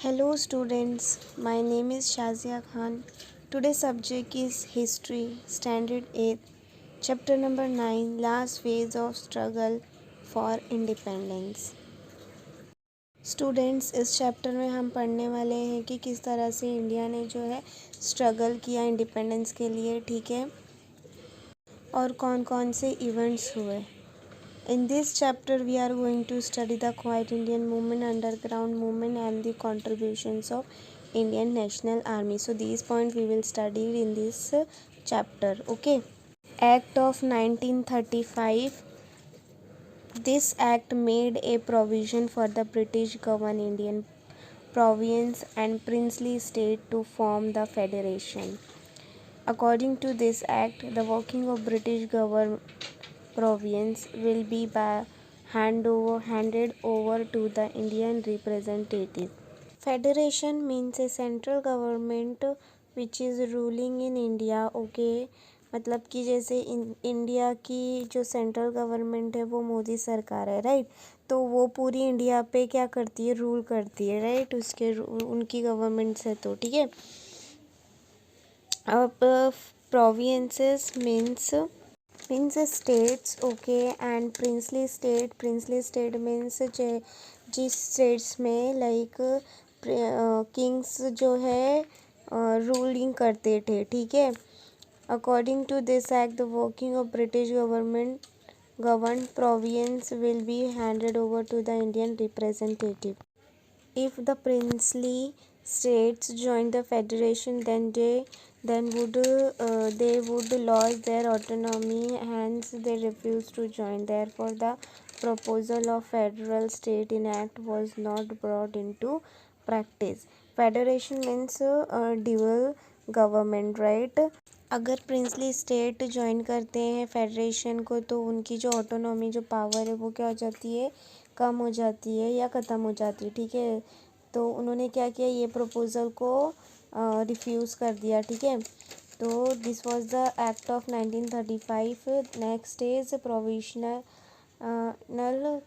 Hello students, my name is Shazia Khan. Today's subject is History, Standard 8, Chapter number 9, Last Phase of Struggle for Independence. Students इस chapter में हम पढ़ने वाले हैं कि किस तरह से इंडिया ने जो है स्ट्रगल किया इंडिपेंडेंस के लिए, ठीक है, और कौन कौन से इवेंट्स हुए. In this chapter, we are going to study the Quiet Indian Movement, underground movement, and the contributions of Indian National Army. So these points we will study in this chapter. Okay. Act of 1935. This act made a provision for the British governed Indian province and princely state to form the federation. According to this act, the working of British government province will be handed over to the Indian representative. Federation means a central government which is ruling in India. Okay, मतलब कि जैसे India की जो central government है वो मोदी सरकार है, right. तो वो पूरी इंडिया पे क्या करती है, रूल करती है, राइट. उसके उनकी गवर्नमेंट से, तो ठीक है. अब provinces means states. Okay, and princely state means जिस स्टेट्स में लाइक किंग्स जो है रूलिंग करते थे, ठीक है. According to this act the working of British government governed province will be handed over to the Indian representative. If the princely states join the federation, then they would lose their autonomy, hence they refused to join. Therefore the proposal of federal state in act was not brought into practice. Federation means dual government, right. अगर princely state join करते हैं federation को तो उनकी जो autonomy, जो power है, वो क्या हो जाती है, कम हो जाती है या ख़त्म हो जाती है, ठीक है. तो उन्होंने क्या किया, ये प्रपोज़ल को रिफ्यूज़ कर दिया, ठीक है. तो this was the act of 1935. Next is provisional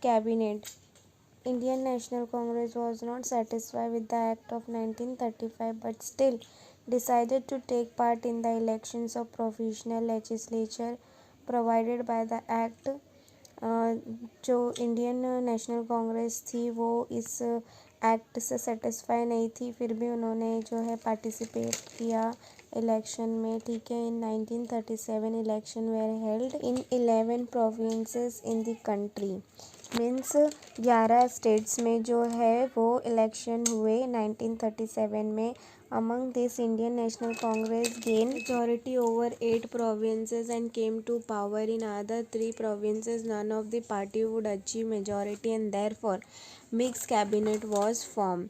cabinet. Indian National Congress was not satisfied with the act of 1935 but still decided to take part in the elections of provisional legislature provided by the act. जो Indian National Congress थी वो इस act से satisfy नहीं थी, फिर भी उन्होंने जो है पार्टिसिपेट किया इलेक्शन में, ठीक है. इन 1937 election where held in 11 provinces in the country. Means 11 states में जो है वो इलेक्शन हुए 1937 में. Among this, Indian National Congress gained majority over 8 provinces and came to power in other 3 provinces. None of the party would achieve majority and therefore mixed cabinet was formed.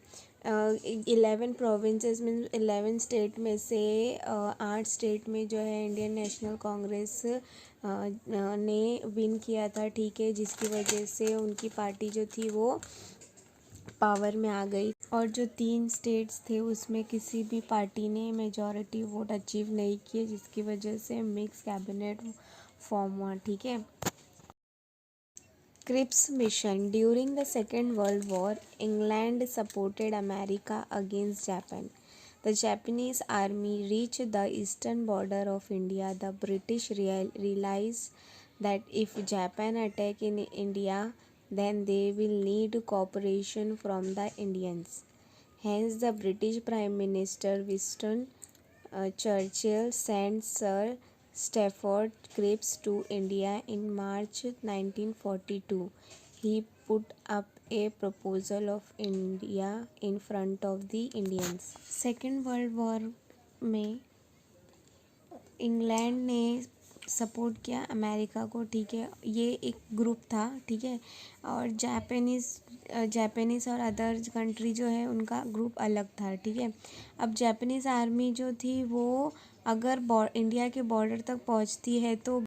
11 provinces mean 11 state में से 8 state में जो है Indian National Congress ने win किया था, ठीक है, जिसकी वजह से उनकी पार्टी जो थी वो पावर में आ गई. और जो 3 स्टेट्स थे उसमें किसी भी पार्टी ने मेजॉरिटी वोट अचीव नहीं किए, जिसकी वजह से मिक्स कैबिनेट फॉर्म हुआ, ठीक है. Cripps Mission. During the Second World War, England supported America against Japan. The Japanese army reached the eastern border of India. The British realized that if Japan attack in India, then they will need cooperation from the Indians. Hence, the British Prime Minister Winston Churchill sent Sir Stafford Cripps to India in March 1942. He put up a proposal of India in front of the Indians. Second World War में England ने support किया America को, ठीक है. ये एक group था, ठीक है, और जापानीज़ और अदर कंट्री जो है उनका ग्रुप अलग था, ठीक है. अब जापानीज़ आर्मी जो थी वो अगर इंडिया के बॉर्डर तक पहुंचती है तो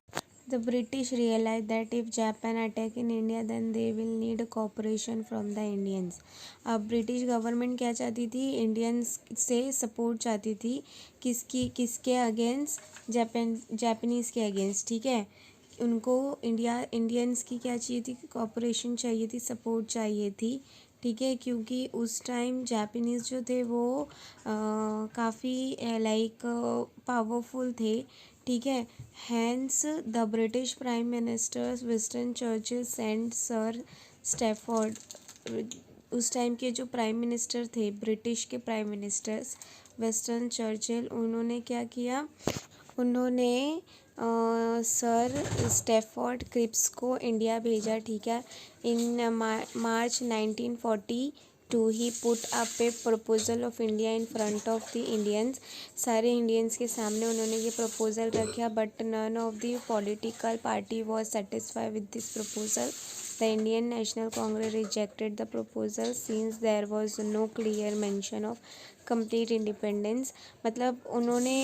the British realise that if Japan attack in India then they will need cooperation from the Indians. अब ब्रिटिश गवर्नमेंट क्या चाहती थी, इंडियंस से सपोर्ट चाहती थी. किसके अगेंस्ट, जापानीज़ के अगेंस्ट, ठीक है. उनको इंडियंस की क्या चाहिए थी, कोऑपरेशन चाहिए थी, सपोर्ट चाहिए थी, ठीक है, क्योंकि उस टाइम जापानीज़ जो थे वो काफ़ी लाइक पावरफुल थे, ठीक है। Hence the British prime ministers Winston Churchill sent sir Stafford, उस टाइम के जो प्राइम मिनिस्टर थे, ब्रिटिश के प्राइम मिनिस्टर्स विंस्टन चर्चिल, उन्होंने क्या किया, उन्होंने सर स्टैफोर्ड क्रिप्स को इंडिया भेजा, ठीक है। In March 1942 he put up a proposal of India in front of the Indians, सारे इंडियंस के सामने उन्होंने ये प्रपोजल रखा, but none of the political party was satisfied with this proposal. The Indian National Congress rejected the proposal since there was no clear mention of complete independence। मतलब उन्होंने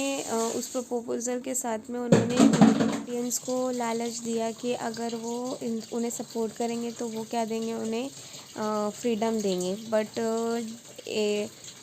उस proposal के साथ में उन्होंने इंडियंस को लालच दिया कि अगर वो उन्हें सपोर्ट करेंगे तो वो क्या देंगे, उन्हें फ्रीडम देंगे। बट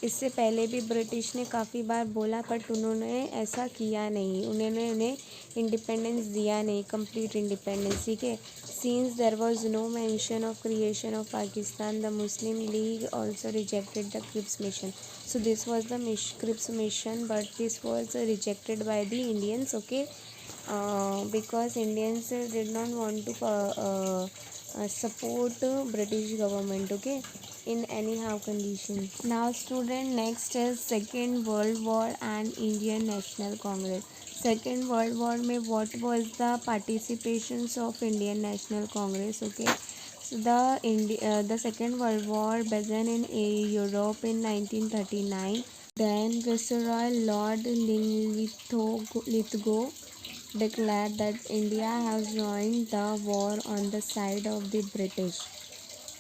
इससे पहले भी ब्रिटिश ने काफ़ी बार बोला, बट उन्होंने ऐसा किया नहीं, उन्हें इंडिपेंडेंस दिया नहीं, कंप्लीट इंडिपेंडेंस, ठीक है। Since there was no mention of creation of Pakistan, the Muslim League also rejected the Cripps mission. So this was the Cripps mission, but this was rejected by the Indians, okay, because Indians did not want to support British government, okay, in anyhow condition. Now student, next is Second World War and Indian National Congress। Second World War में what was the participations of Indian National Congress, okay. So the Second World War began in Europe in 1939। Then Viceroy Lord Lithgow declared that India has joined the war on the side of the British।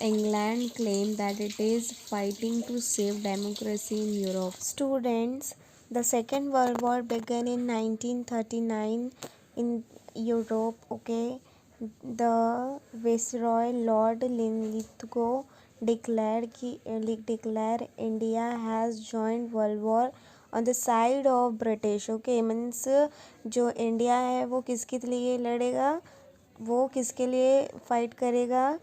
England claimed that it is fighting to save democracy in Europe। Students, the Second World War began in 1939 in Europe, okay. The Viceroy Lord Linlithgow declare India has joined World War on the side of British, okay। Means जो India है वो किसके लिए लड़ेगा, वो किसके लिए fight करेगा,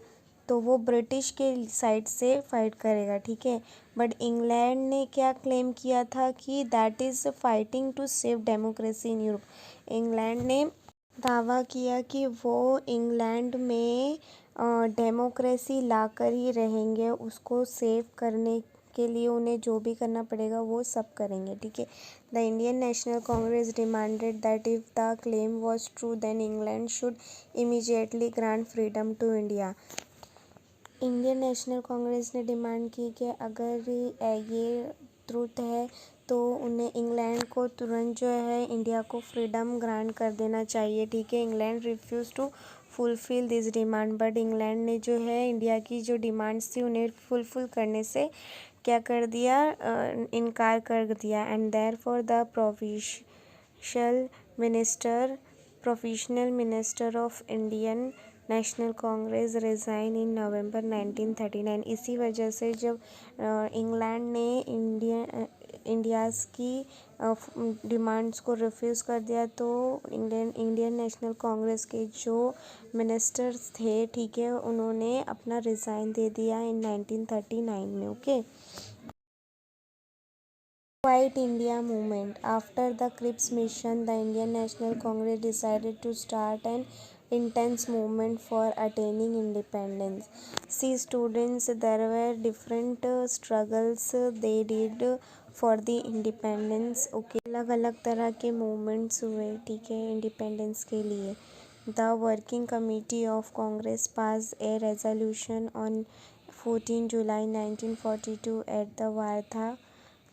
तो वो ब्रिटिश के साइड से फाइट करेगा, ठीक है। बट इंग्लैंड ने क्या क्लेम किया था कि that is fighting to save democracy in Europe. England ने दावा किया कि वो इंग्लैंड में डेमोक्रेसी लाकर ही रहेंगे, उसको सेव करने के लिए उन्हें जो भी करना पड़ेगा वो सब करेंगे, ठीक है। The Indian National Congress demanded that if the claim was true then England should immediately grant freedom to India. Indian National Congress ने डिमांड की कि अगर ये ट्रूथ है तो उन्हें इंग्लैंड को तुरंत जो है इंडिया को फ्रीडम ग्रांट कर देना चाहिए, ठीक है। England refuse to fulfil this demand, but England ने जो है इंडिया की जो डिमांड्स थी उन्हें फुलफिल करने से क्या कर दिया, इनकार कर दिया। And therefore the provisional minister of Indian National Congress resign in November 1939। इसी वजह से जब इंग्लैंड ने इंडियाज़ की डिमांड्स को रिफ्यूज़ कर दिया तो इंडियन नेशनल कांग्रेस के जो मिनिस्टर्स थे, ठीक है, उन्होंने अपना रिज़ाइन दे दिया इन 1939 में, okay. White India movement। After the Cripps mission, the Indian National Congress decided to start an intense movement for attaining independence। See students, there were different struggles they did for the independence, okay। अलग अलग तरह के movements हुए, ठीक है, independence के लिए। The working committee of Congress passed a resolution on 14 July 1942 at the Wardha।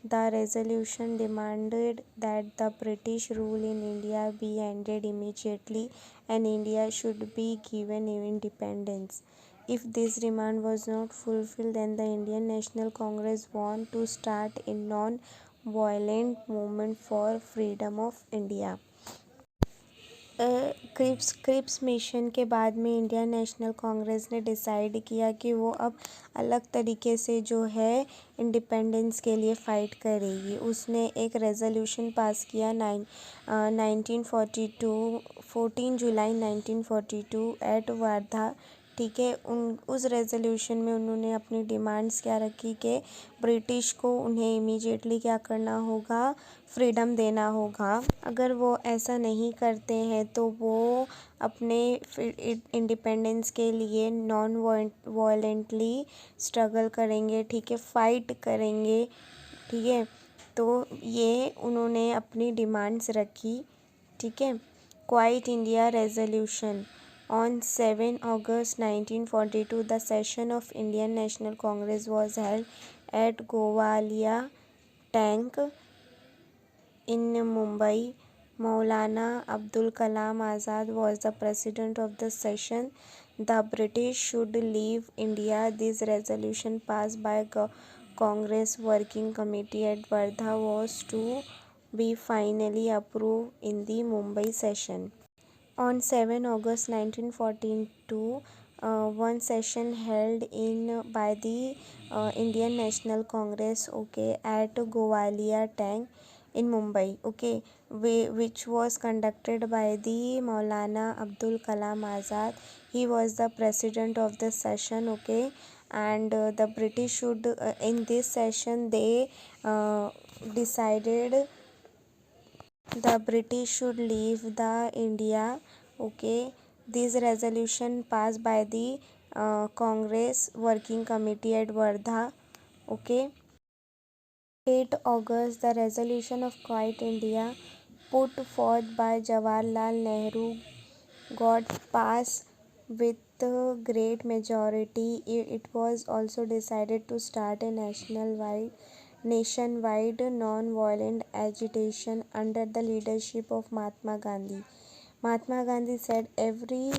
The resolution demanded that the British rule in India be ended immediately and India should be given independence। If this demand was not fulfilled, then the Indian National Congress want to start a non-violent movement for freedom of India। Cripps mission के बाद में Indian National Congress ने decide किया कि वो अब अलग तरीके से जो है इंडिपेंडेंस के लिए फ़ाइट करेगी। उसने एक रेजोल्यूशन पास किया 14 जुलाई 1942 एट वार्धा ठीक है। उस रेजोल्यूशन में उन्होंने अपनी डिमांड्स क्या रखी कि ब्रिटिश को उन्हें इमीडिएटली क्या करना होगा, फ्रीडम देना होगा। अगर वो ऐसा नहीं करते हैं तो वो अपने इंडिपेंडेंस के लिए नॉन वायलेंटली स्ट्रगल करेंगे, ठीक है, फाइट करेंगे, ठीक है। तो ये उन्होंने अपनी डिमांड्स रखी, ठीक है। Quite India resolution On 7 August 1942, the session of Indian National Congress was held at Gowalia Tank in Mumbai. Maulana Abdul Kalam Azad was the president of the session. The British should leave India. This resolution passed by Congress Working Committee at Wardha was to be finally approved in the Mumbai session. On 7 August 1942, one session held by the Indian National Congress, okay, at Gowalia Tank in Mumbai, okay, which was conducted by the Maulana Abdul Kalam Azad. He was the president of the session, okay, and the British should in this session they decided the British should leave the India, okay. This resolution passed by the Congress Working Committee at Wardha, okay. 8 August, the resolution of Quiet India put forth by Jawaharlal Nehru got passed with a great majority. It was also decided to start a nationwide non-violent agitation under the leadership of Mahatma Gandhi. Mahatma Gandhi said, "Every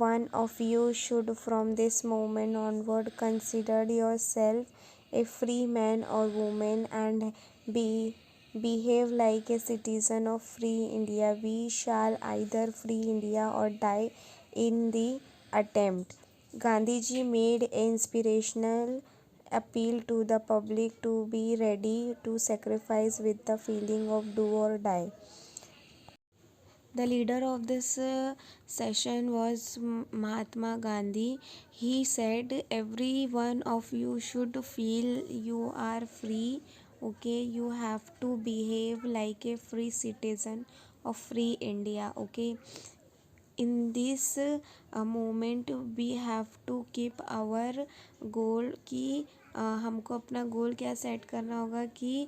one of you should from this moment onward consider yourself a free man or woman and behave like a citizen of free India. We shall either free India or die in the attempt." Gandhiji made an inspirational appeal to the public to be ready to sacrifice with the feeling of do or die. The leader of this session was Mahatma Gandhi. He said, "Every one of you should feel you are free. Okay, you have to behave like a free citizen of free India. Okay, in this moment we have to keep our goal कि हमको अपना गोल क्या set करना होगा कि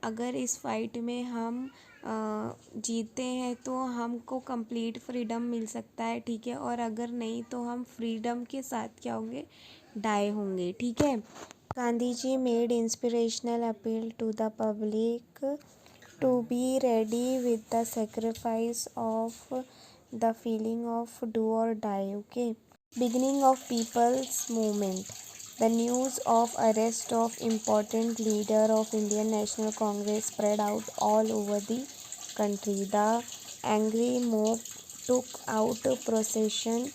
अगर इस fight में हम जीतते हैं तो हमको कंप्लीट फ्रीडम मिल सकता है, ठीक है, और अगर नहीं तो हम फ्रीडम के साथ क्या होंगे, डाई होंगे, ठीक है। Gandhi ji made inspirational appeal to the public to be ready with the sacrifice of the feeling of do or die, okay. Beginning of people's movement. The news of arrest of important leader of Indian National Congress spread out all over the country. The angry mob took out a procession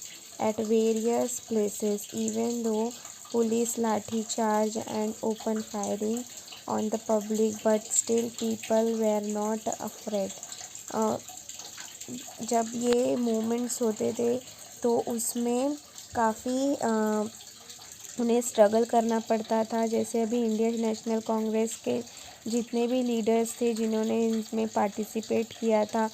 at various places, even though police lathi charge and open firing on the public, but still people were not afraid. जब ये movements होते थे तो उसमें काफ़ी उन्हें struggle करना पड़ता था। जैसे अभी इंडियन नेशनल कांग्रेस के जितने भी लीडर्स थे जिन्होंने इसमें पार्टिसिपेट किया था,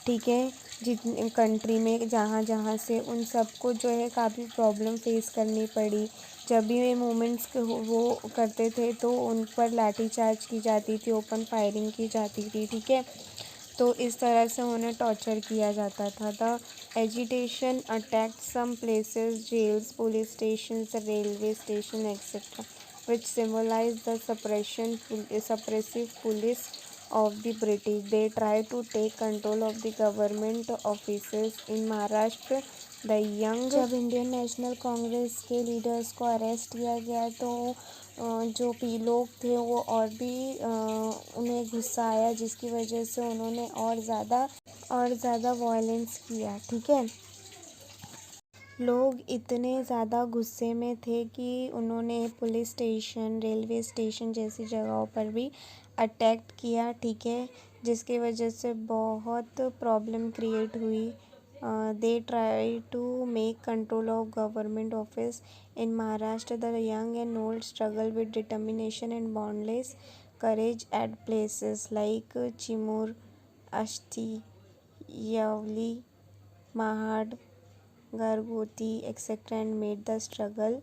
ठीक है, जितने कंट्री में जहाँ जहाँ से, उन सबको जो है काफ़ी प्रॉब्लम फेस करनी पड़ी। जब भी ये मूवमेंट्स वो करते थे तो उन पर लाठीचार्ज की जाती थी, ओपन फायरिंग की जाती थी, ठीक है। तो इस तरह से उन्हें टॉर्चर किया जाता था। The agitation attacked some places, jails, police station, railway station etcetera, which symbolized the suppressive police of the British. They tried to take control of the government offices in Maharashtra. The young जब Indian National Congress के leaders को arrest किया गया तो जो लोग थे वो और भी उन्हें गुस्सा आया, जिसकी वजह से उन्होंने और ज़्यादा वायलेंस किया, ठीक है। लोग इतने ज़्यादा गुस्से में थे कि उन्होंने पुलिस स्टेशन, रेलवे स्टेशन जैसी जगहों पर भी अटैक किया, ठीक है, जिसकी वजह से बहुत प्रॉब्लम क्रिएट हुई, they try to make control of government office. In Maharashtra, the young and old struggle with determination and boundless courage at places like Chimur, Ashti, Yavli, Mahad, Gargoti, etc. and made the struggle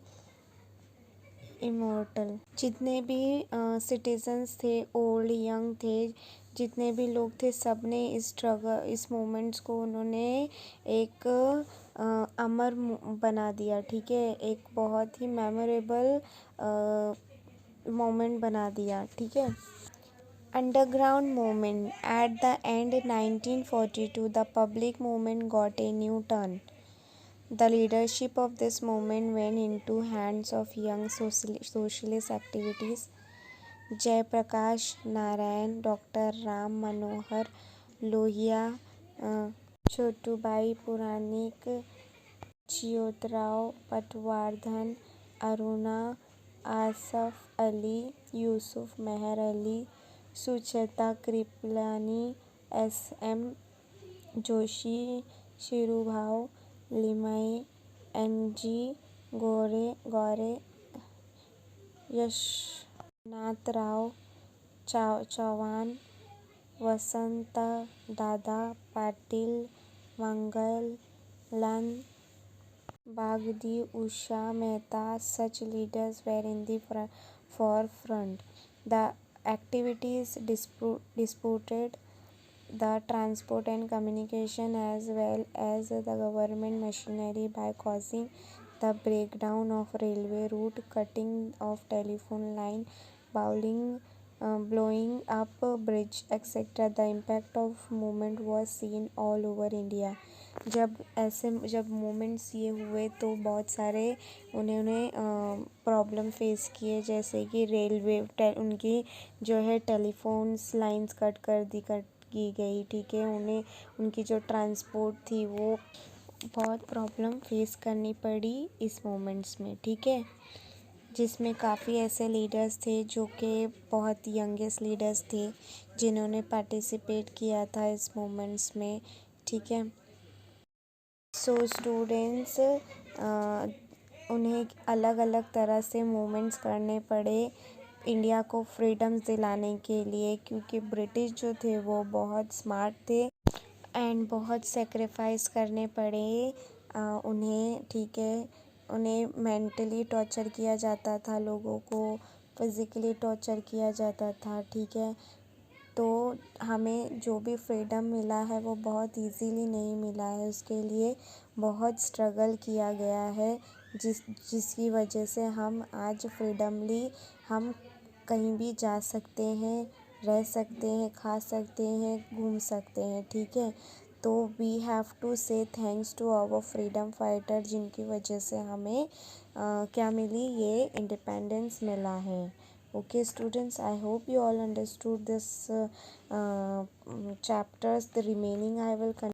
immortal. जितने भी citizens थे, old young थे, जितने भी लोग थे, सब ने इस मोमेंट्स को उन्होंने एक अमर बना दिया। ठीक है, एक बहुत ही मेमोरेबल मोमेंट बना दिया। ठीक है। Underground movement at the end 1942 the public movement got a new turn. The leadership of this movement went into hands of young socialist activists Jayaprakash Narayan, Dr. Ram Manohar Lohia, Chotubai Puranik, Jyotirao Patwardhan, Aruna Asaf Ali, Yusuf Meher Ali, Sucheta Kriplani, S.M. Joshi, Shirubhau Limaye, N.G. Gore, Yashwantrao Chavan, Vasant Dada Patil, मंगलन बागदी, Usha Mehta. Such leaders were in the forefront. The activities disputed the transport and communication as well as the government machinery by causing the breakdown of railway route, cutting of telephone line, blowing up bridge, etc. The impact of movement was seen all over India. जब moments ये हुए तो बहुत सारे उन्होंने problem face किए, जैसे कि रेलवे उनकी जो है टेलीफोन्स लाइंस कट की गई। ठीक है, उनकी जो ट्रांसपोर्ट थी वो बहुत प्रॉब्लम फेस करनी पड़ी इस मोमेंट्स में। ठीक है, जिसमें काफ़ी ऐसे लीडर्स थे जो कि बहुत यंगेस्ट लीडर्स थे जिन्होंने पार्टिसिपेट किया था इस मोमेंट्स में। ठीक है, सो स्टूडेंट्स उन्हें अलग अलग तरह से मूवमेंट्स करने पड़े इंडिया को फ्रीडम्स दिलाने के लिए, क्योंकि ब्रिटिश जो थे वो बहुत स्मार्ट थे एंड बहुत सेक्रीफाइस करने पड़े उन्हें। ठीक है, उन्हें मेंटली टॉर्चर किया जाता था, लोगों को फिज़िकली टॉर्चर किया जाता था। ठीक है, तो हमें जो भी फ्रीडम मिला है वो बहुत इजीली नहीं मिला है, उसके लिए बहुत स्ट्रगल किया गया है, जिसकी वजह से हम आज फ्रीडमली हम कहीं भी जा सकते हैं, रह सकते हैं, खा सकते हैं, घूम सकते हैं। ठीक है, तो we have to say thanks to our freedom fighter, जिनकी वजह से हमें क्या मिली, ये इंडिपेंडेंस मिला है। Okay students, I hope you all understood this chapters. The remaining I will